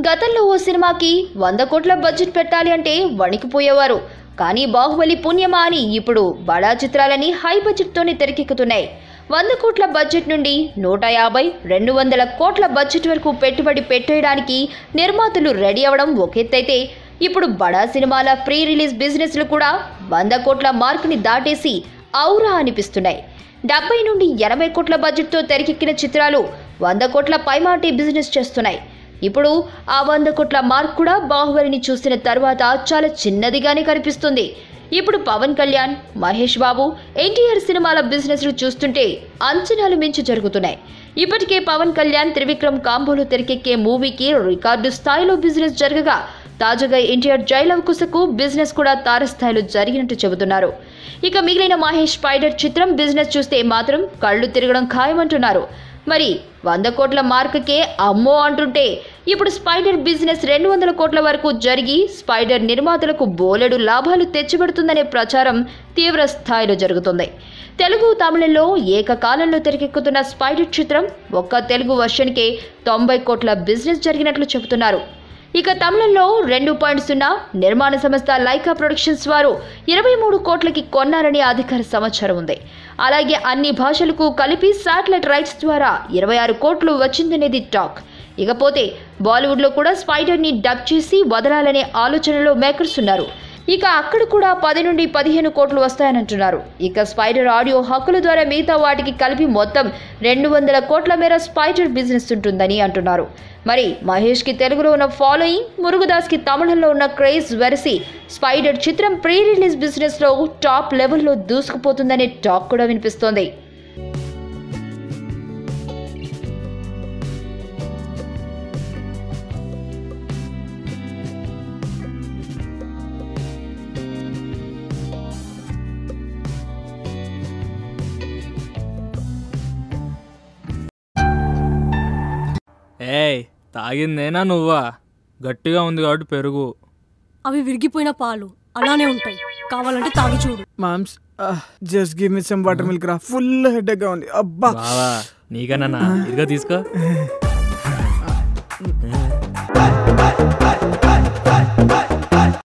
గతంలో ఓ సినిమాకి 100 కోట్ల బడ్జెట్ పెట్టాలి అంటే వణికిపోయేవారు. కానీ బాహుబలి పుణ్యమా అని ఇప్పుడు బడా చిత్రాలని హై బడ్జెట్తోనే తెరకెక్కుతున్నాయి. 100 కోట్ల బడ్జెట్ నుండి 150, 200 కోట్ల బడ్జెట్ వరకు పెట్టుబడి పెట్టేయడానికి నిర్మాతలు రెడీ అవ్వడం ఒక ఎత్తైతే, ఇప్పుడు బడా సినిమాల ప్రీ రిలీజ్ బిజినెస్లు కూడా 100 కోట్ల మార్కుని దాటేసి ఔరా అనిపిస్తున్నాయి. 70 నుండి 80 కోట్ల బడ్జెట్తో తెరకెక్కిన చిత్రాలు 100 కోట్ల పైమాటి బిజినెస్ చేస్తున్నాయి. ఇప్పుడు ఆ 100 కోట్ల మార్క్ కూడా బాహుబలిని చూసిన తర్వాత చాలా చిన్నదిగానే కనిపిస్తుంది. ఇప్పుడు పవన్ కళ్యాణ్, మహేష్ బాబు, ఎన్టీఆర్ సినిమాల బిజినెస్లు చూస్తుంటే అంచనాలు మించి జరుగుతున్నాయి. ఇప్పటికే పవన్ కళ్యాణ్, త్రివిక్రమ్ కాంబోలో తెరకెక్కే మూవీకి రికార్డు స్థాయిలో బిజినెస్ జరగగా, తాజాగా ఎన్టీఆర్ జైలవ్ కుశకు బిజినెస్ కూడా తారస్థాయిలో జరిగినట్టు చెబుతున్నారు. ఇక మిగిలిన మహేష్ స్పైడర్ చిత్రం బిజినెస్ చూస్తే మాత్రం కళ్ళు తిరగడం ఖాయమంటున్నారు. మరి 100 కోట్ల మార్కుకే అమ్మో అంటుంటే, ఇప్పుడు స్పైడర్ బిజినెస్ 200 కోట్ల వరకు జరిగి స్పైడర్ నిర్మాతలకు బోలెడు లాభాలు తెచ్చిపెడుతుందనే ప్రచారం తీవ్ర స్థాయిలో జరుగుతుంది. తెలుగు, తమిళంలో ఏకకాలంలో తెరకెక్కుతున్న స్పైడర్ చిత్రం ఒక్క తెలుగు వర్షన్కే 90 కోట్ల బిజినెస్ జరిగినట్లు చెబుతున్నారు. ఇక తమిళంలో 2.0 నిర్మాణ సంస్థ లైకా ప్రొడక్షన్స్ వారు 23 కోట్లకి కొన్నారని అధికార సమాచారం ఉంది. అలాగే అన్ని భాషలకు కలిపి శాటిలైట్ రైట్స్ ద్వారా 26 కోట్లు వచ్చిందనేది టాక్. ఇకపోతే బాలీవుడ్లో కూడా స్పైడర్ని డబ్ చేసి వదలాలనే ఆలోచనలో మేకర్స్ ఉన్నారు. ఇక అక్కడ కూడా 10 నుండి 15 కోట్లు వస్తాయనంటున్నారు. ఇక స్పైడర్ ఆడియో హక్కుల ద్వారా మిగతా వాటికి కలిపి మొత్తం 200 కోట్ల మేర స్పైడర్ బిజినెస్ ఉంటుందని అంటున్నారు. మరి మహేష్కి తెలుగులో ఉన్న ఫాలోయింగ్, మురుగదాస్కి తమిళంలో ఉన్న క్రేజ్ వెరసి స్పైడర్ చిత్రం ప్రీ రిలీజ్ బిజినెస్లో టాప్ లెవెల్లో దూసుకుపోతుందనే టాక్ కూడా వినిపిస్తోంది. ఏయ్, తాగిందేనా నువ్వా? గట్టిగా ఉంది కాబట్టి పెరుగు. అవి విరిగిపోయిన పాలు అలానే ఉంటాయి, కావాలంటే తాగి చూడు. Moms just give me some water milk రా, ఫుల్ హెడేక్ గా ఉంది. అబ్బా బావా, నీకన్నా ఇదిగా తీసుకో.